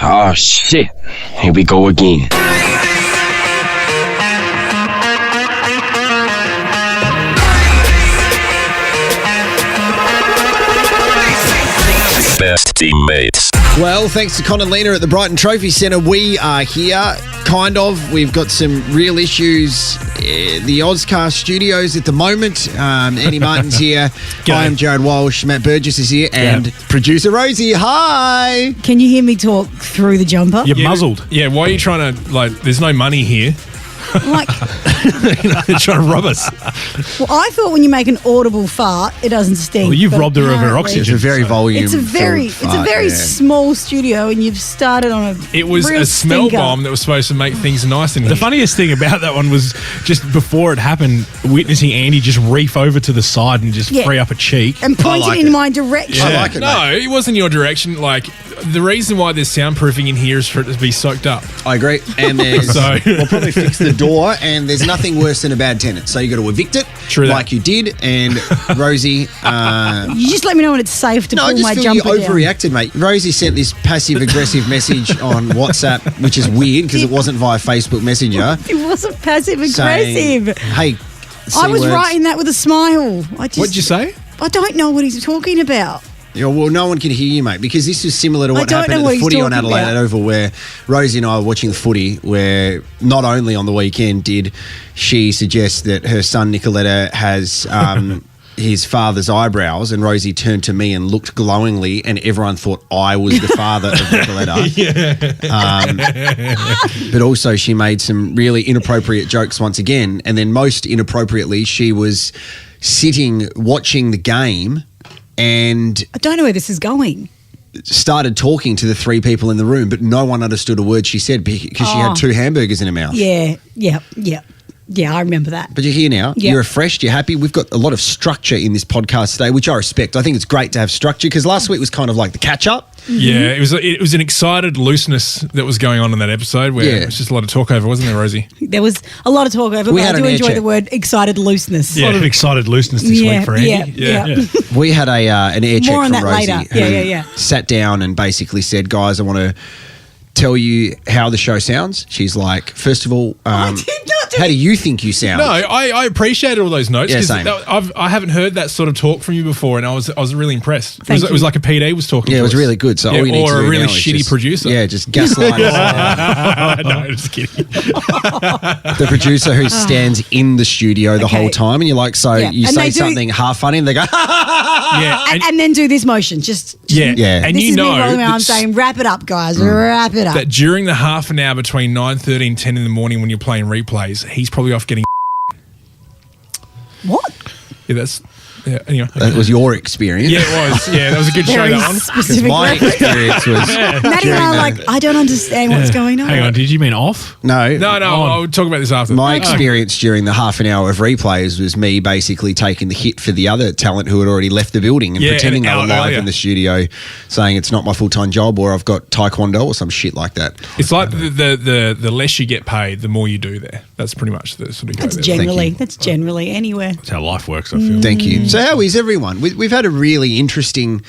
Oh, shit. Here we go again. Best teammates. Well, thanks to Con and Lena at the Brighton Trophy Centre, we are here, kind of. We've got some real issues. The Ozcast studios at the moment. Andy Martin's here. Hi, I'm Jared Walsh. Matt Burgess is here. And producer Rosie, hi. Can you hear me talk through the jumper? You're muzzled. Yeah, why are you trying to, there's no money here. Like, They're trying to rob us. well, I thought when you make an audible fart, it doesn't stink. Well, you've but robbed her of her apparently- oxygen. It's a very volume. It's a very small studio, and you've started on a. It was real a smell stinker. bomb that was supposed to make things nice in here. The funniest thing about that one was just before it happened, witnessing Andy just reef over to the side and just free up a cheek. and pointed like in it. my direction. I like it, No, mate. it wasn't your direction. The reason why there's soundproofing in here is for it to be soaked up. I agree. And there's, So- we'll probably fix the door, and there's nothing worse than a bad tenant. So you got to evict it, True that. like you did. And Rosie, You just let me know when it's safe to no, I pull my just feel you jumper down. overreacted, mate. Rosie sent this passive-aggressive message on WhatsApp, which is weird because it wasn't via Facebook Messenger. It wasn't passive saying, aggressive. hey, I was C-words. writing that with a smile. What'd you say? I don't know what he's talking about. Yeah, well, no one can hear you, mate, because this is similar to what don't happened know at what the he's footy on talking Adelaide about. Oval, where Rosie and I were watching the footy, where not only on the weekend did she suggest that her son Nicoletta has his father's eyebrows, and Rosie turned to me and looked glowingly, and everyone thought I was the father of Nicoletta. But also she made some really inappropriate jokes once again, and then most inappropriately she was sitting watching the game and I don't know where this is going. started talking to the three people in the room, but no one understood a word she said because she had two hamburgers in her mouth. Yeah, I remember that. But you're here now. Yeah. You're refreshed. You're happy. We've got a lot of structure in this podcast today, which I respect. I think it's great to have structure because last week was kind of like the catch-up. Yeah, it was an excited looseness that was going on in that episode where it was just a lot of talk over, wasn't there, Rosie? There was a lot of talk over, We but had I do an air enjoy check. the word excited looseness. A lot of excited looseness this week for Andy. Yeah. We had an air check More on from that Rosie later. who Yeah. sat down and basically said, guys, I want to tell you how the show sounds. She's like, first of all, I did not do how do you think you sound? No, I appreciated all those notes Yeah, because same. I haven't heard that sort of talk from you before, and I was really impressed. Thank It was you. like a PD was talking. Yeah, to it was us. really good. So all you need or to do a really now is shitty just- producer. Yeah, just gaslight us. No, just kidding. The producer who stands in the studio the Okay. whole time, and you're like, so Yeah. you And say they do- something half funny, and they go, Yeah, and then do this motion. Just yeah, Yeah. and this you is me know rolling around that saying, wrap it up, guys. Wrap it up. that during the half an hour between 9:30 and 10 in the morning when you're playing replays, he's probably off getting. What? Anyway. that was your experience. Yeah, it was. Yeah, that was a good show, Very that one. specific My reference. experience was Maddie and I are during like, I don't understand what's going on. Hang on, did you mean off? no, No, I'll talk about this after. My experience during the half an hour of replays was me basically taking the hit for the other talent who had already left the building and Yeah, pretending and they were out live earlier. in the studio, saying it's not my full-time job or I've got taekwondo or some shit like that. It's like the less you get paid, the more you do there. That's pretty much the sort of go there. That's generally anywhere. That's how life works, I feel. Thank you. So how is everyone? We've had a really interesting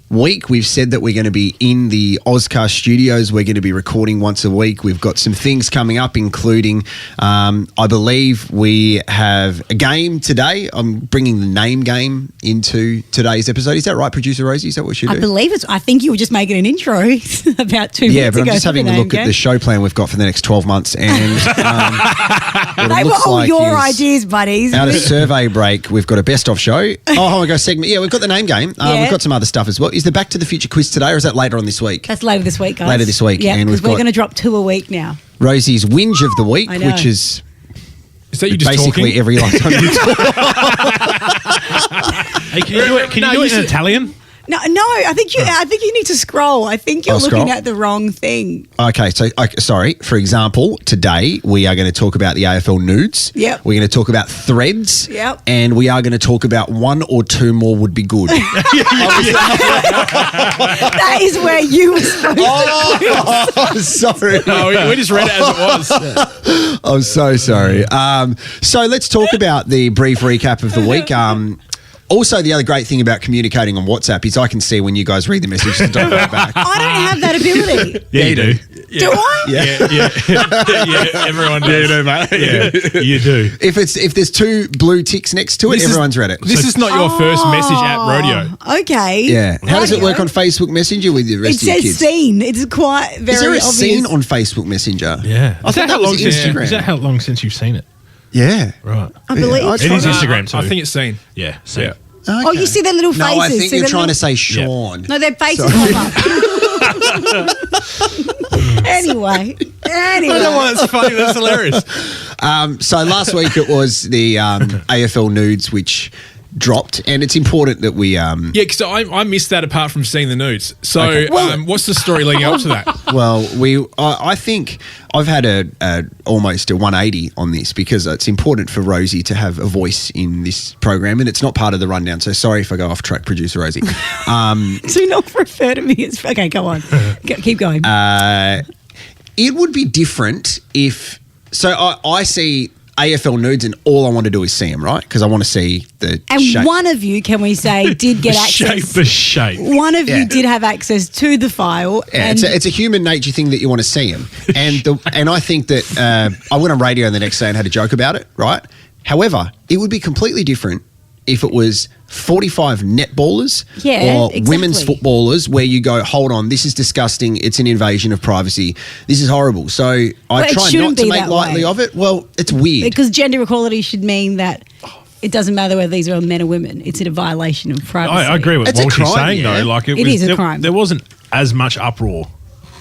week. We've said that we're going to be in the Ozcast studios. We're going to be recording once a week. We've got some things coming up, including, I believe we have a game today. I'm bringing the name game into today's episode. Is that right, producer Rosie? Is that what we should do? I believe it's. I think you were just making an intro about 2 minutes ago. Yeah, but I'm just for having the a name look at game. the show plan we've got for the next 12 months. And what it They were looks all like your is ideas, buddies. out of survey break, we've got a best of show. Oh, we got a segment. Yeah, we've got the name game. Yeah. We've got some other stuff as well. Is the Back to the Future quiz today, or is that later on this week? That's later this week, guys. Later this week, Yeah, and because we've we're got- going to drop 2 a week now. Rosie's whinge of the week, I know. which is Is that you just basically talking? every lifetime you talk. Hey, can you do it? Can you do it in Italian? No, I think you need to scroll. I think you're I'll looking scroll. at the wrong thing. Okay, so sorry. For example, today we are going to talk about the AFL nudes. Yep. We're going to talk about threads. Yep. And we are going to talk about one or two more would be good. That is where you were supposed I'm sorry. No, we just read it as it was. I'm so sorry. So let's talk about the brief recap of the week. Also, the other great thing about communicating on WhatsApp is I can see when you guys read the message and don't write back. I don't have that ability. Yeah, you do. Do I? Yeah, everyone does. Yeah, you do, mate. Yeah, you do. If there's 2 blue ticks next to it, everyone's read it. This is not your first message at rodeo. Okay. Yeah. How does it work Radio. on Facebook Messenger with the It rest of your says kids? scene. It's quite very Is there a obvious. scene on Facebook Messenger? Yeah. I thought that was Instagram. Is that how long since you've seen it? Yeah. Right. I believe. I It tried is to- Instagram too. I think it's seen. Yeah. See. Yeah. Oh, you see their little faces. No, I think See you're their trying to little- say Sean. No, their faces pop up. Anyway. I don't know why it's funny. That's hilarious. So last week it was the AFL nudes, which dropped, and it's important that we. Yeah, because I missed that apart from seeing the nudes. So, Okay. what's the story leading up to that? Well, I think I've had almost a 180 on this because it's important for Rosie to have a voice in this program, and it's not part of the rundown. So sorry if I go off track, producer Rosie. Do not refer to me as. Okay, go on. Keep going. It would be different if. So I see AFL nudes, and all I want to do is see them, right? Because I want to see the and shape. one of you, can we say, did get access. The shape. One of Yeah. you did have access to the file. Yeah, and it's a human nature thing that you want to see them. And I think that I went on radio the next day and had a joke about it, right? However, it would be completely different if it was 45 netballers Yeah, or exactly. women's footballers where you go, hold on, this is disgusting. It's an invasion of privacy. This is horrible. So I But it try shouldn't not to be make that lightly way. of it. Well, it's weird. because gender equality should mean that it doesn't matter whether these are men or women. It's a violation of privacy. I agree with It's a what she's crime, saying, yeah. though. Like It is a crime. There wasn't as much uproar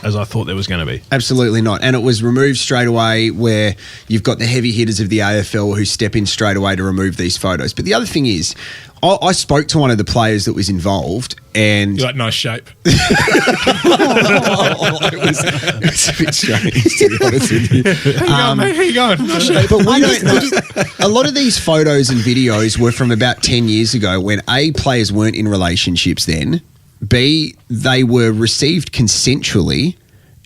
as I thought there was going to be. Absolutely not. And it was removed straight away where you've got the heavy hitters of the AFL who step in straight away to remove these photos. But the other thing is, I spoke to one of the players that was involved and... You're like, nice shape. it was a bit strange, to be honest with you. How you going? Nice shape. But we don't know. A lot of these photos and videos were from about 10 years ago when A, players weren't in relationships then, B, they were received consensually,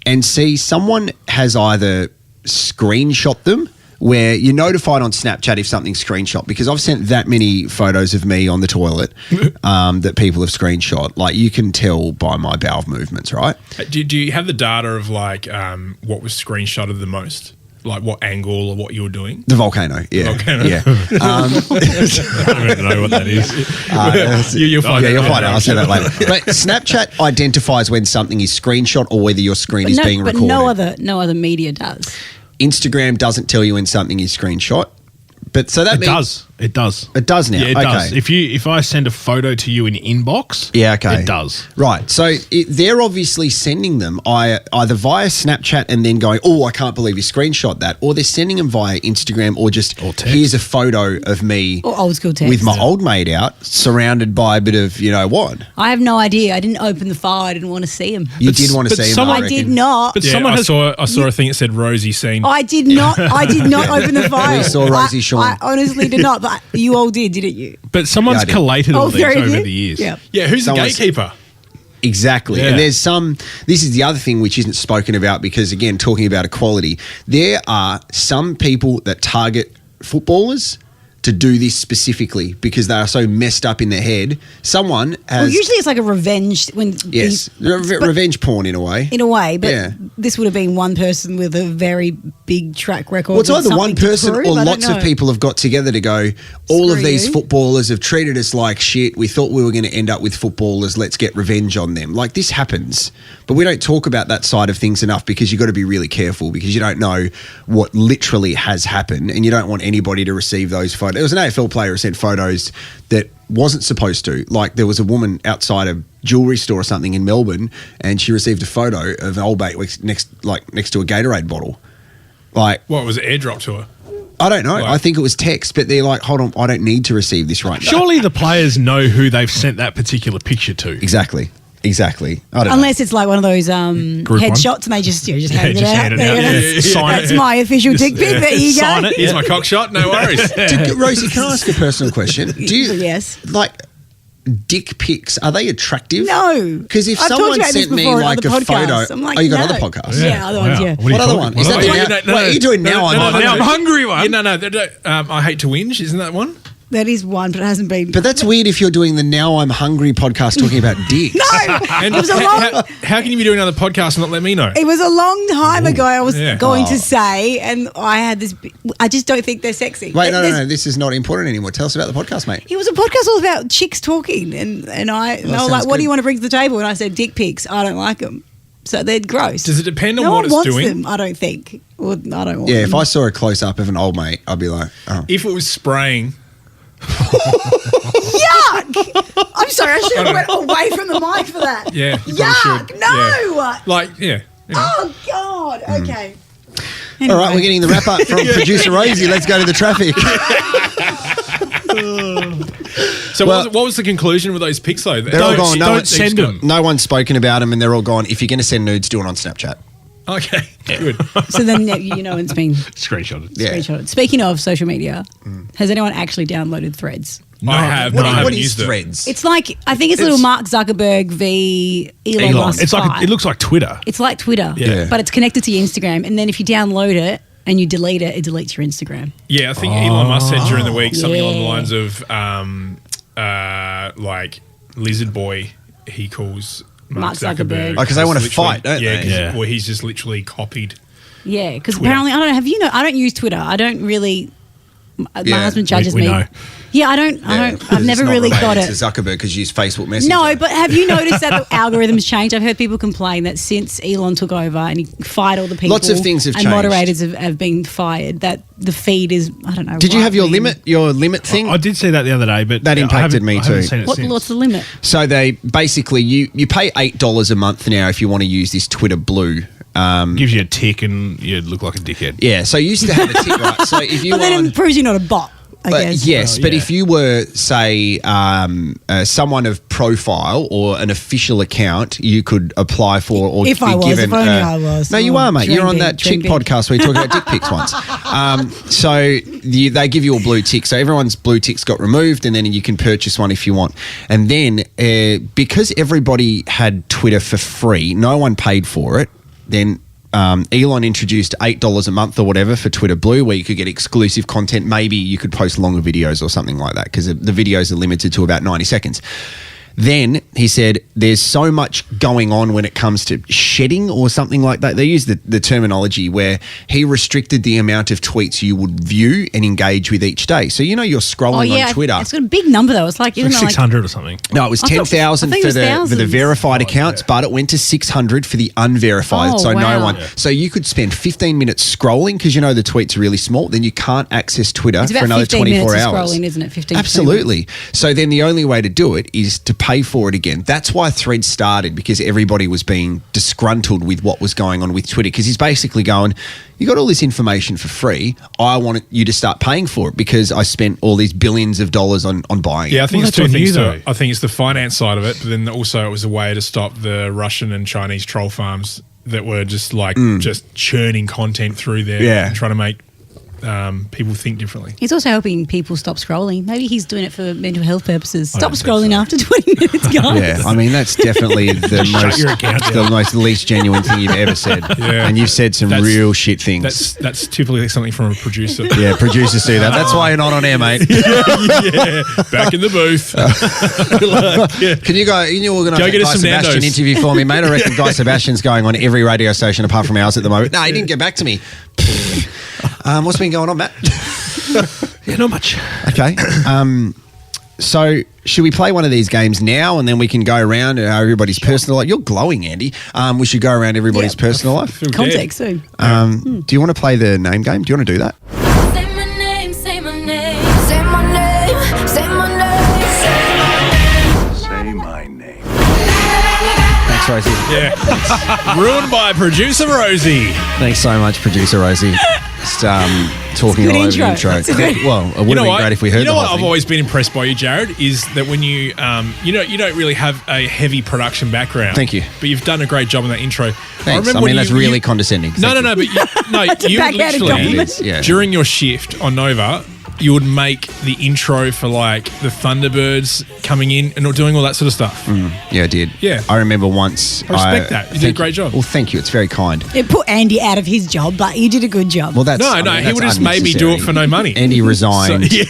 and C, someone has either screenshot them where you're notified on Snapchat if something's screenshot, because I've sent that many photos of me on the toilet that people have screenshot. Like, you can tell by my bowel movements, right? Do you have the data of like what was screenshotted the most? Like what angle or what you were doing? The volcano, yeah. Volcano. Yeah. I don't even know what that is. You'll find You'll out. find out. I'll say that later. But Snapchat identifies when something is screenshot or whether your screen is being recorded. But no other media does. Instagram doesn't tell you when something is screenshot. But so that It means does. It does. It does now. Yeah, it okay. does. If I send a photo to you in inbox, Yeah, okay. it does. Right. So they're obviously sending them either via Snapchat and then going, oh, I can't believe you screenshot that. Or they're sending them via Instagram or just, Or text. here's a photo of me Or old school text. with my old mate out surrounded by a bit of, you know what? I have no idea. I didn't open the file. I didn't want to see him. You did want to but see him, someone- I I did reckon. not. But Yeah, someone I has. saw a thing that said Rosie seen. I did not open the file. We saw Rosie Shawn. I honestly did not, but you all did, didn't you? But someone's Yeah, I did. collated all these three of over you? the years. Yeah. Yeah, who's the Someone's- gatekeeper? Exactly. Yeah. And this is the other thing which isn't spoken about because, again, talking about equality, there are some people that target footballers to do this specifically because they are so messed up in their head. Someone has... Well, usually it's like a revenge when Yes, revenge porn in a way. in a way, but Yeah. this would have been one person with a very big track record. Well, it's with either one something to person prove. or I don't lots of know. people have got together to go, all of Screw these you. footballers have treated us like shit. We thought we were going to end up with footballers. Let's get revenge on them. Like, this happens. But we don't talk about that side of things enough because you've got to be really careful because you don't know what literally has happened and you don't want anybody to receive those photos. There was an AFL player who sent photos that wasn't supposed to. Like, there was a woman outside a jewellery store or something in Melbourne and she received a photo of an old mate next to a Gatorade bottle. Like, What was it airdropped to her? I don't know. Like- I think it was text, but they're like, hold on, I don't need to receive this right now. Surely the players know who they've sent that particular picture to. Exactly. I don't Unless it's like one of those Group headshots and they just hand it just out. hand it There out. you go. Yeah, That's- sign That's it. my official dick pic. There you go. Sign it. Here's my cock shot. No worries. know. Rosie, can I ask a personal question? Do you, Yes. like, dick pics, are they attractive? No. Because if I've talked someone about this sent me before on like other a photo. podcasts. I'm like, Oh, you got no. other podcasts? Yeah, other ones, yeah. What are you What other talking- one? Is what that other the one? now? What are you doing now? No, I'm no, I'm hungry one. Yeah, no. I hate to whinge. Isn't that one? That is one, but it hasn't been. But that's weird if you're doing the Now I'm Hungry podcast talking about dicks. No, And it was a long. how can you be doing another podcast and not let me know? It was a long time ago. I was Yeah. going to say, and I had this. I just don't think they're sexy. Wait, no. This is not important anymore. Tell us about the podcast, mate. It was a podcast all about chicks talking, and they were sounds like, "What good. do you want to bring to the table?" And I said, "Dick pics. I don't like them, so they're gross." Does it depend on no what one it's wants doing? them, I don't think. Well, I don't want Yeah, them. if I saw a close up of an old mate, I'd be like, oh. If it was spraying, Yuck! I'm sorry, I should have went away from the mic for that. yeah. You probably Yuck! should. No! Yeah. Like, yeah. You know. Oh God! Okay. All right, we're getting the wrap up from producer Rosie. Let's go to the traffic. So Well- what was the conclusion with those pics though? They're all gone. don't send them. No one's spoken about them, and they're all gone. If you're going to send nudes, do it on Snapchat. Okay, good. So then it's been Screenshotted. Yeah. screenshotted. Speaking of social media, has anyone actually downloaded Threads? I have, What, but I what haven't is used it. Threads? It's like I think it's little Mark Zuckerberg v Elon Musk. It's like fight. it looks like Twitter. It's like Twitter, Yeah. but it's connected to your Instagram. And then if you download it and you delete it, it deletes your Instagram. Yeah, I think Elon Musk said during the week something along the Yeah. lines of like Lizard Boy. He calls Mark Zuckerberg. Oh, 'cause they wanna Literally- fight, don't yeah, they? 'cause- Yeah. Well, he's just literally copied. Yeah, because Twitter. apparently I don't use Twitter. I don't really. My Yeah, husband judges we me. know. Yeah, I don't. I've never really got to it. Zuckerberg because you use Facebook Messenger. No, but have you noticed that the algorithms changed? I've heard people complain that since Elon took over and he fired all the people, Lots of things have and changed. moderators have been fired. That the feed is, I don't know. Did you have your right-wing. limit thing? I did see that the other day, but That impacted me I haven't too. seen it What's since. the limit? So they basically you pay $8 a month now if you want to use this Twitter Blue. Gives you a tick and you look like a dickhead. Yeah, so you used to have a tick, right? So if you But then want, it proves you're not a bot. I guess. yes, Oh, but yeah. if you were, say, someone of profile or an official account, you could apply for or If be I was, given. if only I was. No, you Oh, are, mate. dream You're on big, that dream chick big. podcast where you talk about dick pics once. So they give you a blue tick. So everyone's blue ticks got removed, and then you can purchase one if you want. And then because everybody had Twitter for free, no one paid for it. Then Elon introduced $8 a month or whatever for Twitter Blue, where you could get exclusive content. Maybe you could post longer videos or something like that because the videos are limited to about 90 seconds. Then he said there's so much going on when it comes to shedding or something like that. They use the terminology where he restricted the amount of tweets you would view and engage with each day. So, you're scrolling on Twitter. It's got a big number though. It's like, Like isn't it like 600 or something. No, it was I thought- 10,000 I think for it was the thousands. verified accounts, but it went to 600 for the unverified. Oh, so no wow. one. Yeah. So you could spend 15 minutes scrolling because the tweets are really small. Then you can't access Twitter It's for about another 15 24 minutes hours. of scrolling, isn't it? 15. Absolutely. So then the only way to do it is to pay for it again. That's why Threads started, because everybody was being disgruntled with what was going on with Twitter, because he's basically going, you got all this information for free. I want you to start paying for it because I spent all these billions of dollars on buying Yeah, I it. think Well, it's two that's on things. you, though. I think it's the finance side of it, but then also it was a way to stop the Russian and Chinese troll farms that were just just churning content through there Yeah. and trying to make people think differently. He's also helping people stop scrolling. Maybe he's doing it for mental health purposes. Stop don't think scrolling so. after 20 minutes, guys. Yeah, I mean that's definitely your account the most least genuine thing you've ever said. Yeah. And you've said some That's- real shit things. That's typically something from a producer. Yeah, producers do that. That's why you're not on air, mate. Yeah, back in the booth. Can you go? You organise Go that get us Guy some Sebastian Nando's. interview for me, mate? I reckon Guy Sebastian's going on every radio station apart from ours at the moment. No, he didn't get back to me. What's been going on, Matt? Yeah, not much. Okay. So should we play one of these games now, and then we can go around everybody's personal life? You're glowing, Andy. We should go around everybody's Yeah. personal life. Feel dead. Context too. Do you want to play the name game? Do you want to do that? Say my name, say my name, say my name, say my name, say my name. Thanks, Rosie. Yeah. Ruined by producer Rosie. Thanks so much, producer Rosie. Just talking Good all over intro. the intro. It's a good- Well, it would have been great if we heard You know the what whole I've thing. always been impressed by you, Jared, is that when you you don't really have a heavy production background. Thank you. But you've done a great job in that intro. Thanks. I when mean, that's you- really condescending. No, Thank no, you. no. But you would backhanded literally compliment. It is, yeah. during your shift on Nova, you would make the intro for like the Thunderbirds coming in and doing all that sort of stuff. Yeah, I did. Yeah. I remember once. I respect that. You did a great job. Well, thank you. It's very kind. It put Andy out of his job, but you did a good job. Well, that's No, he that's would just made me do it unnecessary. for no money. Andy resigned So,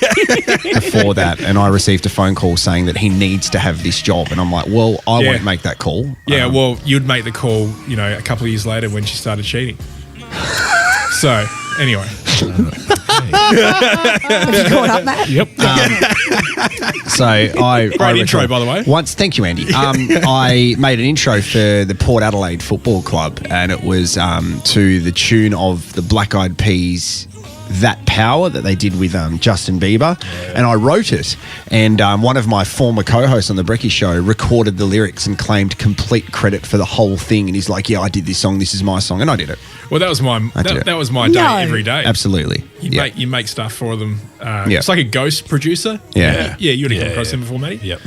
before that, and I received a phone call saying that he needs to have this job, and I'm like, well, I Yeah. won't make that call. Yeah, well, you'd make the call, you know, a couple of years later when she started cheating. So, anyway. Have you caught up, Matt? Yep. So I Great intro, by the way. Once, thank you, Andy. I made an intro for the Port Adelaide Football Club, and it was to the tune of the Black Eyed Peas. That Power that they did with Justin Bieber, and I wrote it, and one of my former co-hosts on the Brekkie Show recorded the lyrics and claimed complete credit for the whole thing, and he's like, yeah, I did this song, this is my song, and I did it. Well, that was my did it. that was my day No. every day. Absolutely. You make stuff for them. Yeah. It's like a ghost producer. Yeah. Yeah, you would have come Yeah, across yeah. him before, Matty. Yep.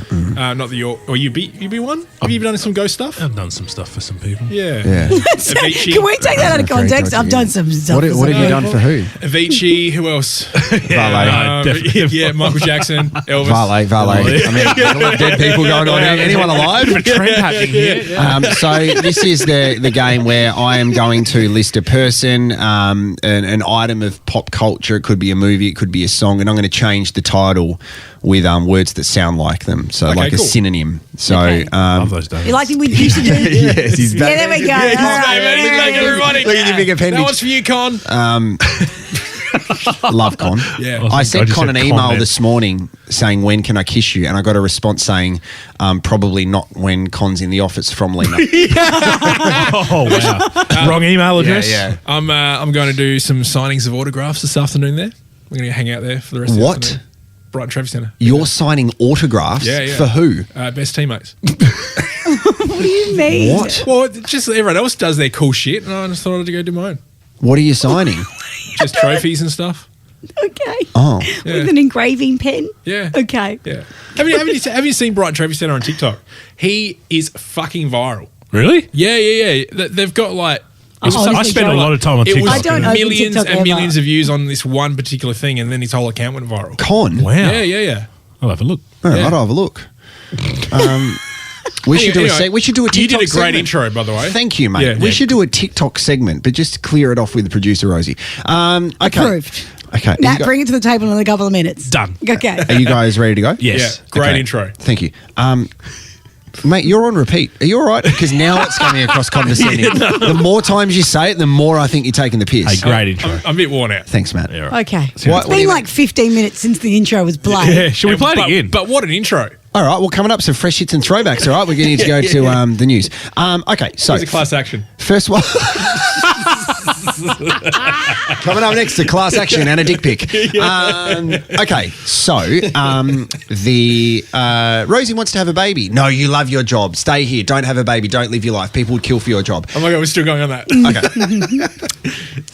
Not that you're, or you be one? Have you done some ghost stuff? I've done some stuff for some people. Yeah. Yeah. Avicii. Can we take that out of Very context? dodgy, I've done some stuff. What have you done for who? Avicii, who else? Valet. Definitely. Yeah, Michael Jackson, Elvis. Valet. I mean, there's a lot of dead people going on here. Anyone alive? Trend happening here. So this is the game where I am going to list a person, an item of pop culture. It could be a movie, it could be a song, and I'm going to change the title with words that sound like them. So Okay, like a cool. synonym. So Okay. Love those days. You like we used to do? yes, he's back. Yeah, there we go. He's All right, back, he's back, yeah. everybody. Look at your big That appendix. one's for you, Con. Love Con. Yeah. I sent just Con said an Con email then. this morning saying, when can I kiss you? And I got a response saying, probably not when Con's in the office from Lena. Oh, wow. Wrong email address? yeah. I'm going to do some signings of autographs this afternoon there. We're going to hang out there for the rest of the What? afternoon. Brighton Trafford Centre. You're signing autographs Yeah, yeah. for who? Best teammates. What do you mean? What? Well, just everyone else does their cool shit, and I just thought I'd go do mine. What are you signing? Just trophies and stuff. Okay. Oh. Yeah. With an engraving pen. Yeah. Okay. Yeah. Have you seen Brighton Trafford Centre on TikTok? He is fucking viral. Really? Yeah. They've got like. Oh, I honestly, spend a don't. lot of time on It TikTok. was I don't open millions TikTok and ever. millions of views on this one particular thing, and then his whole account went viral. Con? Wow. Yeah. I'll have a look. All right, Yeah. I'll have a look. We should do Anyway, we should do a TikTok You did a great segment. intro, by the way. Thank you, mate. Yeah. We Yeah. should do a TikTok segment, but just to clear it off with producer Rosie. Okay. Approved. Okay. Matt, bring it to the table in a couple of minutes. Done. Okay. Are you guys ready to go? Yes. Yeah. Great Okay. intro. Thank you. Mate, you're on repeat. Are you all right? Because now it's coming across condescending. The more times you say it, the more I think you're taking the piss. Hey, great intro. I'm a bit worn out. Thanks, Matt. Yeah, right. Okay. What- It's been like 15 minutes since the intro was played. Yeah, should we play it But- again? But what an intro. All right, well, coming up, some fresh hits and throwbacks, all right? We're going to go to the news. Okay, so It's a class action. first one. Coming up next, a class action and a dick pic. Okay, so Rosie wants to have a baby. No, you love your job. Stay here. Don't have a baby. Don't live your life. People would kill for your job. Oh my God, we're still going on that. Okay.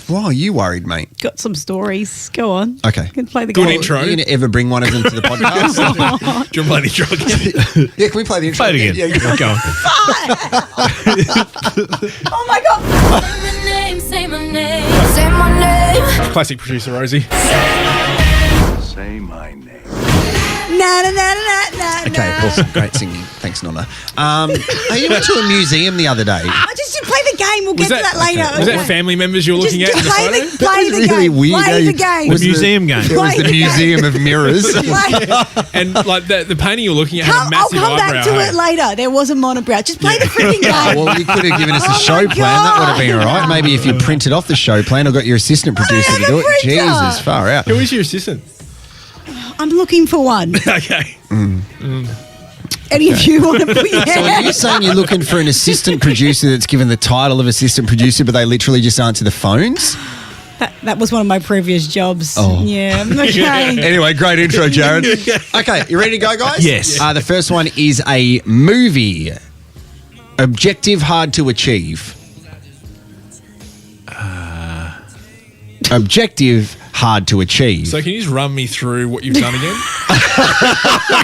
Why are you worried, mate? Got some stories. Go on. Okay. Can play the Good game. intro. Are you going to ever bring one of them to the podcast? Do you want to play the intro again? Yeah, can we play the intro? Play it again. Yeah, Go on. Oh my God. Say my name, say my name, say my name. Classic producer Rosie. Say my name. Na, na, na, na, na, Okay, na. awesome. Great singing. Thanks, Nonna. You went to a museum the other day. I just to play the game. We'll get to that later. Was that family members you were looking at in the play photo? the, play That the was really game. weird. Play eh? the game. The museum game. It was Play the the game. Museum of Mirrors. Play- And like the painting you're looking at had a I'll massive come eyebrow. back to hey? it later. There was a monobrow. Just play the freaking game. Well, you could have given us a Oh show my plan. That would have been all right. God. Maybe if you printed off the show plan or got your assistant producer to have do a it. printer. Jesus, far out. Who is your assistant? I'm looking for one. Okay. Any of you want to put your So are you saying you're looking for an assistant producer that's given the title of assistant producer, but they literally just answer the phones? That was one of my previous jobs. Oh. Yeah. Okay. Anyway, great intro, Jared. Okay, you ready to go, guys? Yes. The first one is a movie. Objective hard to achieve. Objective hard to achieve. So can you just run me through what you've done again?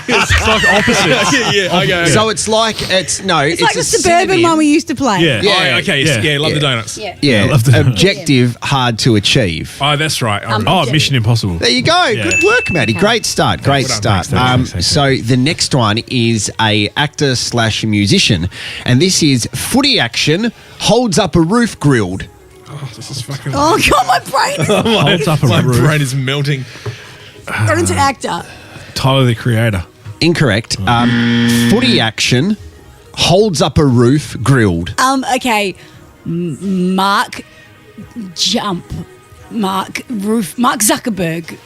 It's like opposites. yeah, okay. So it's like it's It's like a the suburban synonym. one we used to play. Yeah. Yeah, oh, okay. Yeah, love Yeah. the donuts. Yeah. Yeah, I love that. objective, hard to achieve. Oh, that's right. Oh, Mission Impossible. There you go. Yeah. Good work, Matty. Great start. Great well done. start. Thanks. So the next one is a actor/musician, and this is footy action. Holds up a roof grilled. This is fucking. Oh, God, my brain is Holds up a my roof. brain is melting. going into actor. Tyler, the Creator. Incorrect. Footy action. Holds up a roof grilled. Okay. Mark Zuckerberg.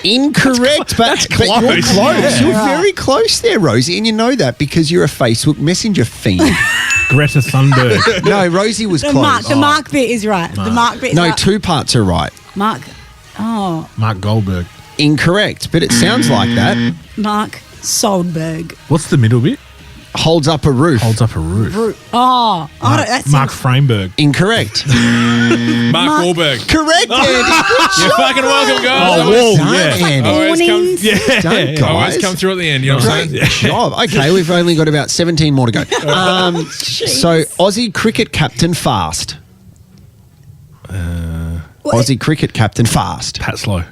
Incorrect, but you're close. close. You're Yeah. very close there, Rosie, and you know that because you're a Facebook Messenger fiend. Greta Thunberg. No, Rosie was The close. Mark bit is right. The Mark bit is No, right. 2 parts are right. Mark. Oh, Mark Goldberg. Incorrect, but it sounds like that. Mark Soldberg. What's the middle bit? Holds up a roof. Holds up a roof. Oh, I don't, that's Mark Frameberg. Incorrect. Mark Wahlberg. Correct, Andy. Good You're job. fucking welcome, guys. Oh, Well whoa, done, yeah. Andy. Always come, Warnings. Done, always guys. come through at the end. You know what I'm Great saying? job. Okay, we've only got about 17 more to go. So, Aussie cricket captain fast. Aussie cricket captain fast. Pat Slow.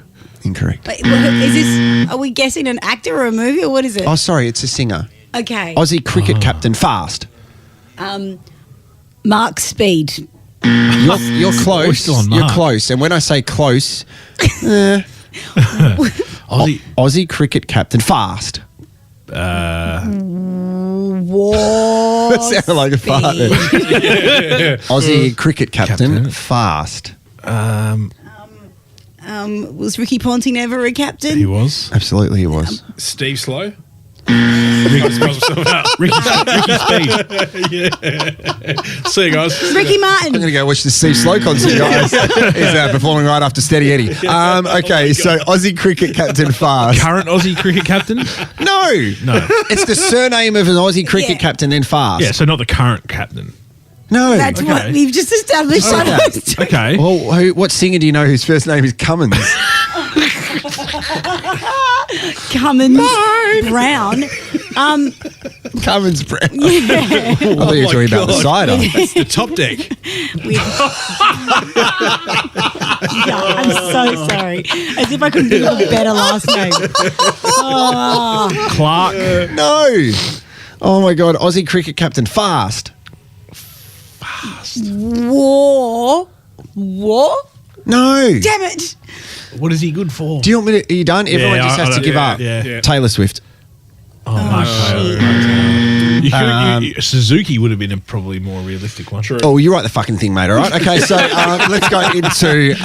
Incorrect. Wait, is this? Are we guessing an actor or a movie or what is it? Oh, sorry, it's a singer. Okay. Aussie cricket captain fast. Mark Speed. You're close. We're still on You're Mark. close. And when I say close, Aussie. Aussie cricket captain fast. War. That sounded like a fart. Aussie cricket captain fast. Was Ricky Ponting ever a captain? He was. Absolutely, he was. Steve Slow. Ricky Speed. See you guys. Ricky I'm Martin. going to go watch the Steve Slow concert, guys. He's performing right after Steady Eddie. Okay, so Aussie cricket captain fast. Current Aussie cricket captain? No. It's the surname of an Aussie cricket Yeah. captain, then fast. Yeah, so not the current captain. No. That's what Okay. we've just established. Okay. Okay. Well, what singer do you know whose first name is Cummins? Cummins Brown. Cummins Brown. Yeah. I thought you were talking about the cider. It's the top deck. Yeah, I'm so sorry. As if I couldn't think of a better last name. Oh, Clark. No. Oh my God, Aussie cricket captain fast. War. No. Damn it. What is he good for? Do you want me to? Are you done? Everyone just has to give up. Yeah. Taylor Swift. Mark Taylor. Suzuki would have been a probably more realistic one. True. Oh, you write the fucking thing, mate. All right. Okay, so let's go into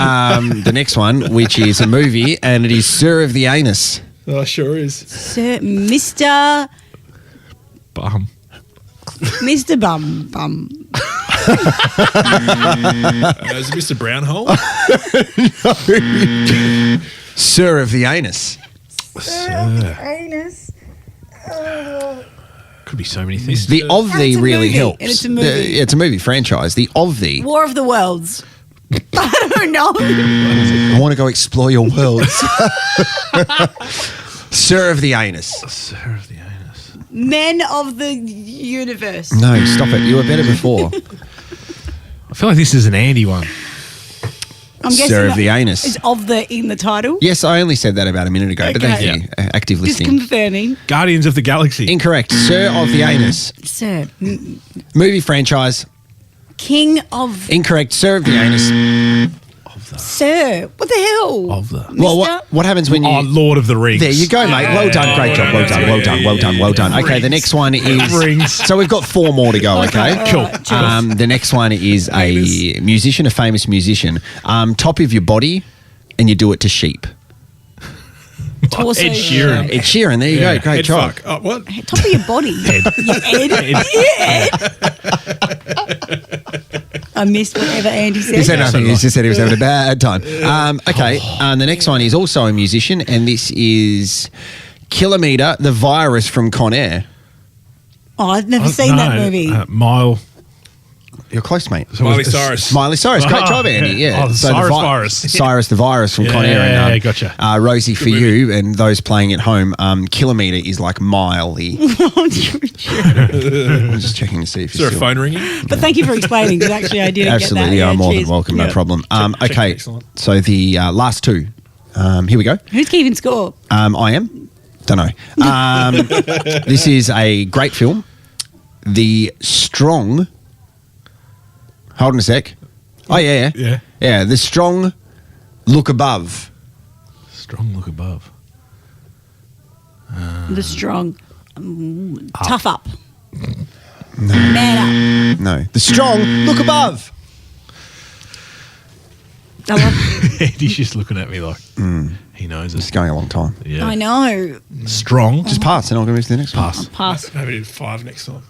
the next one, which is a movie, and it is Sir of the Anus. Oh, sure is. Sir, Mr. Bum. Bum. Is it Mr. Brownhole? Sir of the Anus. Anus. Could be so many things. The of And thee it's a really movie, helps. and it's a movie. It's a movie franchise. The of thee. War of the Worlds. I don't know. I want to go explore your worlds. Sir of the Anus. Sir of the Anus. Men of the Universe. No, stop it. You were better before. I feel like this is an Andy one. I'm guessing Sir of that the Anus. is of the in the title. Yes, I only said that about a minute ago, but Okay. thank you. Active Just listening. confirming. Guardians of the Galaxy. Incorrect. Sir of the Anus. Sir. Movie franchise. King of Incorrect. Sir of the Anus. Sir. What the hell? Of the. Well, Mister? what happens when you... Oh, Lord of the Rings. There you go, mate. Well done. Great job. Well done. Well done. Well done. Well done. Okay, the next one is... Rings. So we've got 4 more to go, okay? Cool. The next one is a musician, a famous musician. Top of your body, and you do it to sheep. Torso. Ed Sheeran. Ed Sheeran, there you go. Great Head job. fuck. Oh, what? Top of your body. Yeah, Ed. I missed whatever Andy said. He said nothing. He just said he was having a bad time. Okay, the next one is also a musician, and this is Kilometre, the virus from Con Air. Oh, I've never seen that movie. Mile. You're close, mate. Miley Cyrus. Miley Cyrus. Great job, Andy. Yeah. Oh, the Cyrus virus. Cyrus the virus from Con Air. Yeah, And, gotcha. Rosie, for you and those playing at home, kilometre is like miley. I'm just checking to see if Is there a phone ringing? But thank you for explaining, because actually I didn't Absolutely, get that. I'm more than cheers. welcome, no Yeah. problem. check, Okay, excellent. so the last two. Here we go. Who's keeping score? I am. Don't know. This is a great film. The Strong. Hold on a sec. Oh, yeah. Yeah, The Strong Look Above. Strong look above. The strong. Tough up. Man up. No. The Strong Look Above. I love Andy's just looking at me like he knows It's it. going a long time. Yeah. I know. Strong. Just pass, and I'll go to the next one. Pass. Maybe do 5 next time.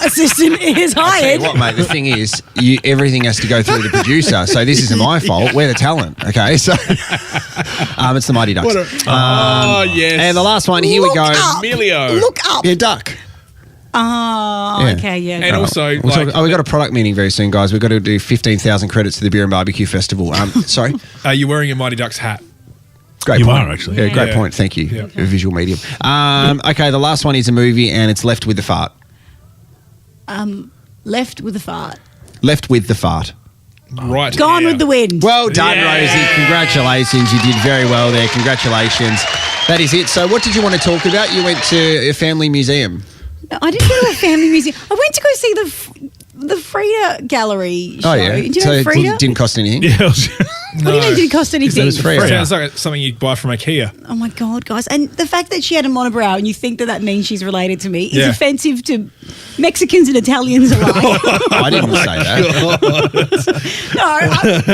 Assistant is hired. What, mate? The thing is, everything has to go through the producer. So this isn't my fault. We're the talent. Okay, so it's the Mighty Ducks. Oh, yes. And the last one. Here we go. Emilio. Look up. Yeah, duck. Oh, Yeah. okay, yeah. And also, We'll like, talk- we got a product meeting very soon, guys. We've got to do 15,000 credits to the Beer and Barbecue Festival. Sorry. are you wearing a Mighty Ducks hat? Great You point. are, actually. Yeah, great Yeah. point. Thank you. Yeah. Visual medium. Okay, the last one is a movie, and it's Left with the Fart. Left with a fart. Left with the Fart. Right. Gone here. with the wind. Well done, Yeah. Rosie. Congratulations. You did very well there. Congratulations. That is it. So what did you want to talk about? You went to a family museum. No, I didn't go to a family museum. I went to go see the Frida Gallery show. Oh, yeah. Do you So know Frida? it didn't cost anything? Yeah. What do you mean it didn't cost anything? it's free. Sounds like something you'd buy from IKEA. Oh my God, guys. And the fact that she had a monobrow and you think that means she's related to me is Yeah. offensive to Mexicans and Italians alike. I didn't say that.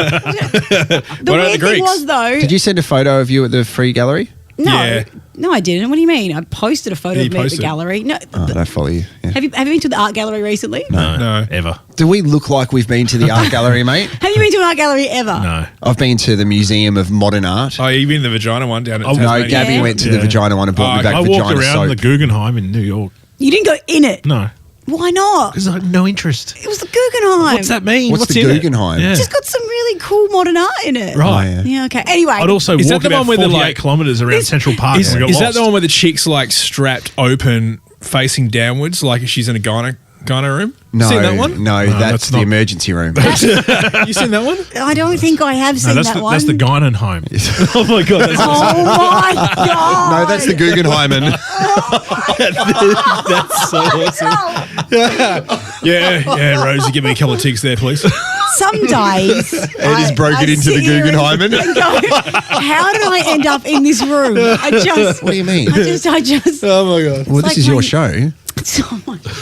The What about weird the thing Greeks? was, though. Did you send a photo of you at the free gallery? No. Yeah. No, I didn't. What do you mean? I posted a photo Yeah, of you me at the posted. gallery. No. Oh, I don't follow you. Yeah. Have you been to the art gallery recently? No. Ever. Do we look like we've been to the art gallery, mate? Have you been to an art gallery ever? No. I've been to the Museum of Modern Art. Oh, you been the vagina one down at Oh, No, Tasmania? Gabby Yeah. went to the Yeah. vagina one and brought me back I walked vagina around soap. the Googenhiem in New York. You didn't go in it. No. Why not? Because I had no interest. It was the Guggenheim. What's that mean? What's the in it? Guggenheim? Yeah. It's just got some really cool modern art in it. Right. Oh, yeah. Yeah, okay. Anyway. I'd also Is that walk the about one where they're 48 like- kilometres around Central Park. Is, and we got is that lost. the one where the chick's like strapped open, facing downwards, like she's in a gyno room? No, Seen that one? No, No, that's that's the not- emergency room. You seen that one? I don't think I have seen No, that's that the, one. that's the Guggenheim. Oh my god, that's Oh my God. No, that's the Guggenheimen. that's so awesome. Yeah, Rosie, give me a couple of ticks there, please. Some days. Ed has broken into the sit here Guggenheimen. and go, how did I end up in this room? What do you mean? I just. Oh my god. Well, this like is your when- show. Oh my God.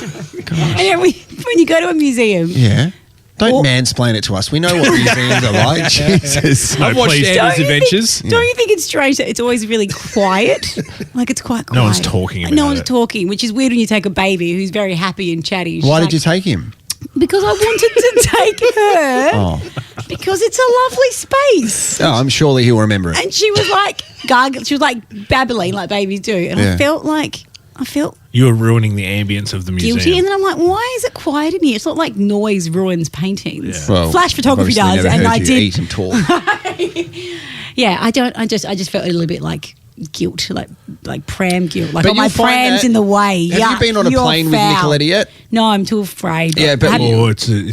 And then when you go to a museum, Yeah. Don't Well- mansplain it to us. We know what museums are like. Jesus. I've watched please. Andy's Adventures. don't you think it's strange that it's always really quiet? Like it's quite quiet. No one's talking about No one's it. talking, which is weird when you take a baby who's very happy and chatty. She's Why like, did you take him? Because I wanted to take her. Oh. Because it's a lovely space. Oh, I'm surely he'll remember it. And she was like she was like babbling like babies do. And Yeah. I felt You were ruining the ambience of the museum. guilty. And then I'm like, why is it quiet in here? It's not like noise ruins paintings. Well, Flash photography I've obviously does. never And heard I you did. eat and talk. Yeah, I just felt a little bit like guilt, like pram guilt. Like, But oh, my you'll find pram's that- in the way. Have Yuck, you been on a you're plane with foul. Nicoletta yet? No, I'm too afraid. Yeah, but- Have you- Oh, it's an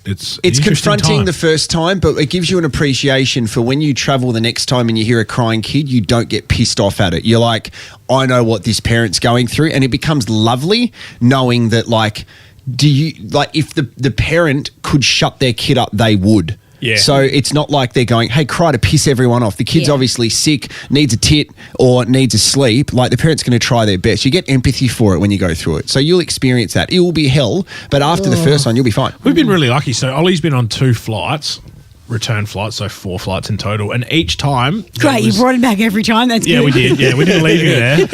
It's interesting confronting time. the first time, but it gives you an appreciation for when you travel the next time and you hear a crying kid, you don't get pissed off at it. You're like, I know what this parent's going through. And it becomes lovely knowing that, like, if the parent could shut their kid up, they would. Yeah. So it's not like they're going, hey, cry to piss everyone off. The kid's Yeah. obviously sick, needs a tit or needs a sleep. Like, the parent's going to try their best. You get empathy for it when you go through it. So you'll experience that. It will be hell, but after the first one, you'll be fine. We've been really lucky. So Ollie's been on 2 flights return flights, so 4 flights in total. And each time... Great, you brought him back every time. That's Yeah, good. we did. Yeah, we didn't leave him there.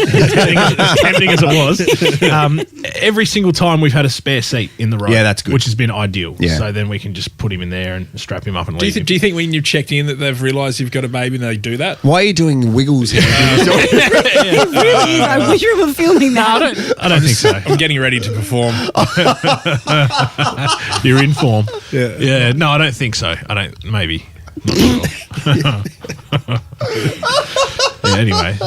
As tempting as it was. Every single time we've had a spare seat in the row. Yeah, that's good. Which has been ideal. Yeah. So then we can just put him in there and strap him up and Do leave him. you think when you've checked in that they've realised you've got a baby and they do that? Why are you doing wiggles here? It really is. I wish we were filming that. I don't think so. I'm getting ready to perform. You're in form. Yeah. No, I don't think so. I don't. Maybe. Not sure. Yeah, anyway.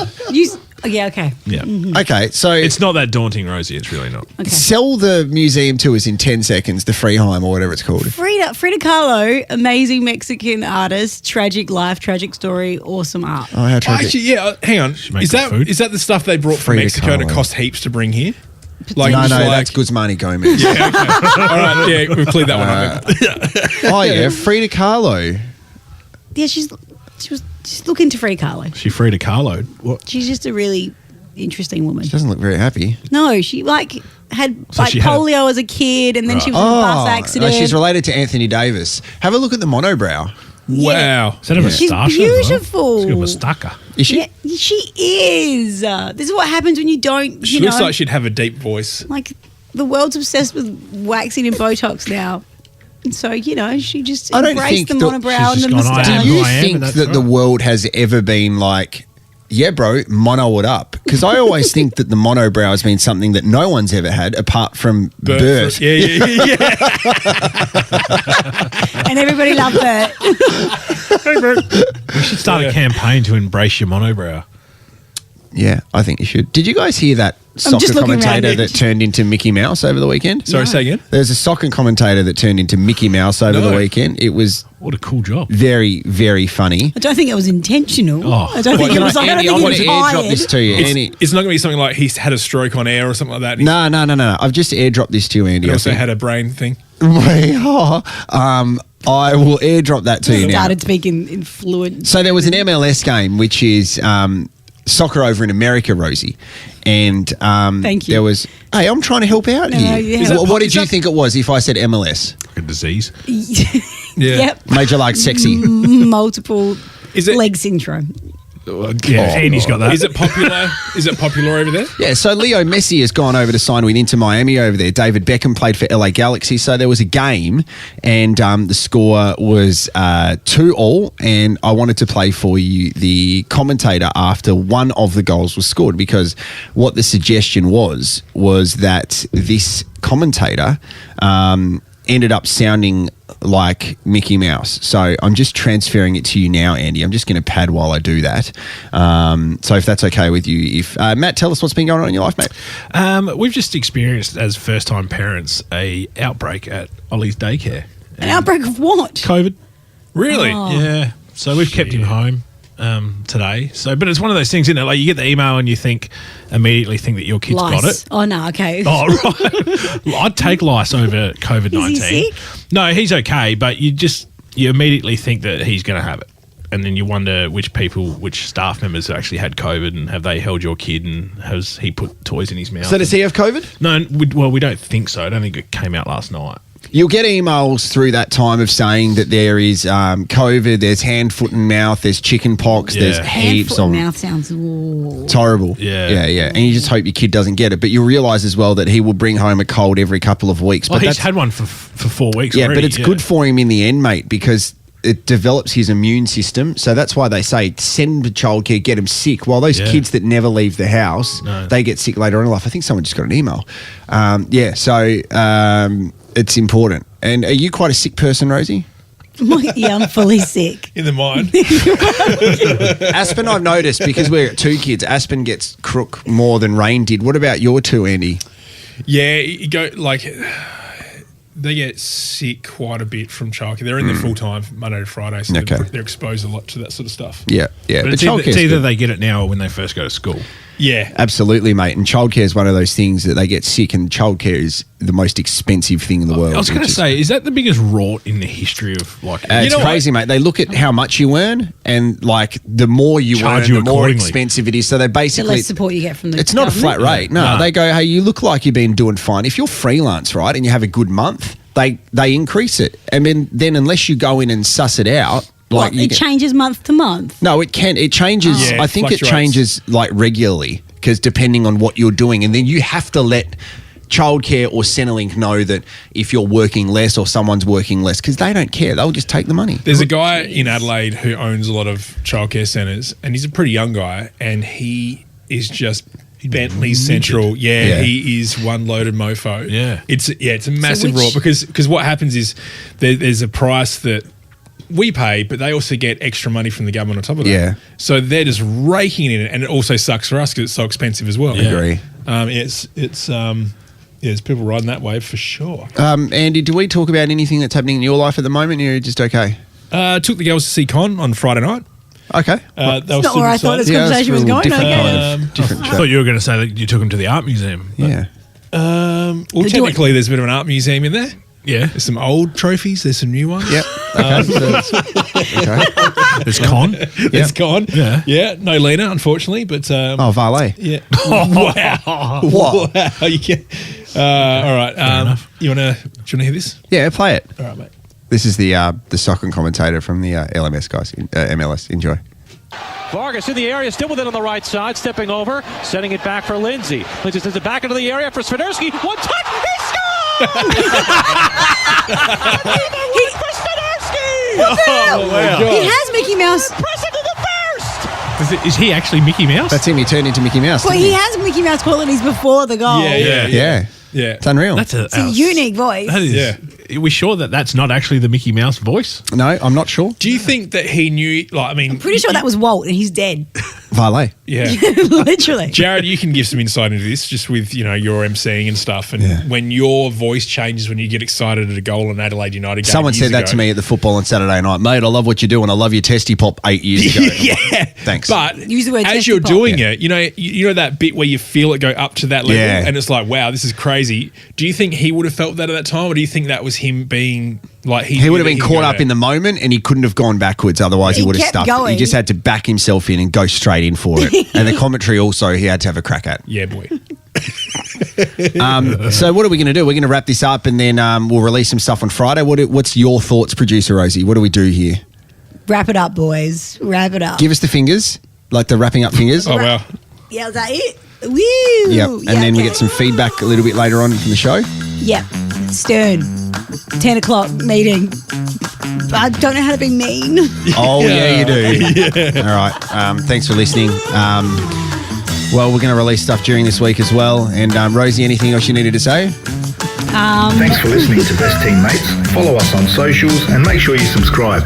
Yeah, okay. Yeah. Okay, so It's not that daunting, Rosie. It's really not. Okay. sell the museum to us in 10 seconds, the Freeheim or whatever it's called. Frida Kahlo, amazing Mexican artist, tragic life, tragic story, awesome art. Oh, how tragic. Actually, yeah. Hang on. make Is good food. that the stuff they brought from Frida Mexico and it Kahlo. cost heaps to bring here? no, just that's Guzmani Gomez. Yeah, okay. All right. Yeah, we've cleared that one up. Oh, yeah, Frida Kahlo. Yeah, she's looking to Frida Kahlo. She Frida Kahlo. What? She's just a really interesting woman. She doesn't look very happy. No, she had So she had polio as a kid, and then she was in a bus accident. she's related to Anthony Davis. Have a look at the monobrow. Wow. Is that a She's moustache? as well? beautiful. She's got a moustache. Is she? Yeah, she is. This is what happens when you don't. She looks like she'd have a deep voice. like the world's obsessed with waxing and Botox now. And so, she just I don't embraced think the that monobrow and she's the just gone, I am moustache. Do you I am, think and that's that the right. world has ever been like, yeah, bro, mono it up? Because I always think that the monobrow has been something that no one's ever had apart from birth. Yeah. And everybody loved that. We should start a campaign to embrace your monobrow. Yeah, I think you should. Did you guys hear that soccer just looking around commentator it. that turned into Mickey Mouse over the weekend? Sorry, say again? There's a soccer commentator that turned into Mickey Mouse over the No. weekend. It was What a cool job. very, very funny. I don't think it was intentional. Oh. I don't think it was. I don't Andy, I think want he to was airdrop this tired. to you. Andy. It's not going to be something like he's had a stroke on air or something like that. No. I've just airdropped this to you, Andy. He I also think. had a brain thing. I will airdrop that to you now. Started speaking in fluent. So there was an MLS game, which is soccer over in America, Rosie. And Thank you. there was, hey, I'm trying to help out No, here. yeah. Is that What did you think it was if I said MLS? Like a disease. Yeah. Yep. Major League Sexy. Multiple Is it- leg syndrome. Yeah, Andy's got that. Is it popular? Is it popular over there? Yeah, so Leo Messi has gone over to sign with Inter Miami over there. David Beckham played for LA Galaxy. So there was a game and the score was 2-2, and I wanted to play for you the commentator after one of the goals was scored, because what the suggestion was that this commentator ended up sounding like Mickey Mouse. So I'm just transferring it to you now, Andy. I'm just going to pad while I do that. So if that's okay with you. Matt, tell us what's been going on in your life, mate. We've just experienced, as first-time parents, a outbreak at Ollie's daycare. An outbreak of what? COVID. Really? Oh. Yeah. So we've kept him home today. So, but it's one of those things, isn't it? Like you get the email and you immediately think that your kid's got Lice. it. Oh, no, okay. Oh, right. I'd take lice over COVID-19. Is he sick? No, he's okay, but you immediately think that he's going to have it. And then you wonder which staff members actually had COVID, and have they held your kid, and has he put toys in his mouth? So does he have COVID? No, we don't think so. I don't think it came out last night. You'll get emails through that time of saying that there is COVID, there's hand, foot and mouth, there's chicken pox, Yeah. there's Hand, heaps foot, of and mouth sounds. Ooh. It's horrible. Yeah. And you just hope your kid doesn't get it. But you'll realise as well that he will bring home a cold every couple of weeks. Well, But he's that's, had one for 4 weeks yeah, already. but it's good for him in the end, mate, because it develops his immune system. So that's why they say send to childcare, get him sick. While those Yeah. kids that never leave the house, No. they get sick later on in life. I think someone just got an email. It's important. And are you quite a sick person, Rosie? Yeah, I'm fully sick. In the mind. Aspen, I've noticed, because we're two kids, Aspen gets crook more than Rain did. What about your two, Andy? Yeah, you go they get sick quite a bit from childcare. They're in there full time Monday to Friday, so Okay. they're exposed a lot to that sort of stuff. Yeah. But it's childcare's either good. they get it now or when they first go to school. Yeah. Absolutely, mate. And childcare is one of those things that they get sick, and childcare is the most expensive thing in the world. I was going to say, is that the biggest rort in the history of It's know crazy, mate. They look at how much you earn, and like the more you Charge earn, you the more accordingly. expensive it is. So they The basically, less support you get from the it's not a flat government. rate. No, No. they go, hey, you look like you've been doing fine. If you're freelance, right, and you have a good month, they increase it. I mean, then unless you go in and suss it out, like It changes month to month. no, it can. It changes. Yeah, I think it fluctuates. changes like regularly because depending on what you're doing, and then you have to let Childcare or Centrelink know that if you're working less or someone's working less, because they don't care. They'll just take the money. There's a guy in Adelaide who owns a lot of childcare centres, and he's a pretty young guy, and he is just Bentley's central. Yeah, he is one loaded mofo. Yeah. It's a massive raw because what happens is there's a price that we pay, but they also get extra money from the government on top of that. Yeah. So they're just raking in it, and it also sucks for us because it's so expensive as well. I agree. There's people riding that wave for sure. Andy, do we talk about anything that's happening in your life at the moment? You're just okay. Took the girls to see Con on Friday night. Okay. That's not where I thought this conversation was going. Different I track. thought you were going to say that you took him to the art museum. Yeah. Well, technically, there's a bit of an art museum in there. Yeah. There's some old trophies. There's some new ones. Yep. Okay. There's Con. It's Con. Yeah. Yeah. No Lena, unfortunately, but Oh, valet. yeah. Wow. What? Wow. You can, all right. enough. Do you want to hear this? Yeah, play it. All right, mate. This is the soccer commentator from the LMS guys. MLS. Enjoy. Vargas in the area, still with it on the right side, stepping over, sending it back for Lindsay. Lindsay sends it back into the area for Swiderski. One touch, he scores! for Swiderski! Oh, wow. He has Mickey Mouse. Press into the burst! Is he actually Mickey Mouse? That's him. He turned into Mickey Mouse. Well, didn't he has Mickey Mouse qualities before the goal. Yeah. Yeah. It's unreal. That's It's a unique voice. That is. Yeah. Are we sure that that's not actually the Mickey Mouse voice? No, I'm not sure. Do you think that he knew? Like, I mean, Pretty sure that was Walt, and he's dead. Valet. Yeah. Literally. Jared, you can give some insight into this just with, your emceeing and stuff. And Yeah. when your voice changes when you get excited at a goal in Adelaide United game. Someone said years that ago. to me at the football on Saturday night. Mate, I love what you're doing. I love your testy pop 8 years ago. Yeah. Thanks. But Use the word as testy you're pop. doing it, you know that bit where you feel it go up to that level Yeah. and it's like, wow, this is crazy. Do you think he would have felt that at that time, or do you think that was him being like He would have been caught up in the moment and he couldn't have gone backwards. Otherwise, he He would have kept stuffed it. He going. just had to back himself in and go straight in for it. And the commentary also he had to have a crack at. Yeah, boy. So what are we going to do? We're going to wrap this up and then we'll release some stuff on Friday. What's your thoughts, producer Rosie? What do we do here? Wrap it up, boys. Wrap it up. Give us the fingers, like the wrapping up fingers. Oh, wow. Yeah, is that it? Woo! Yep. And then we get some feedback a little bit later on from the show. Yep. Stern. 10 o'clock meeting. I don't know how to be mean. Oh, yeah, you do. All right. Thanks for listening. Well, we're going to release stuff during this week as well. And Rosie, anything else you needed to say? Thanks for listening to Best Teammates. Follow us on socials and make sure you subscribe.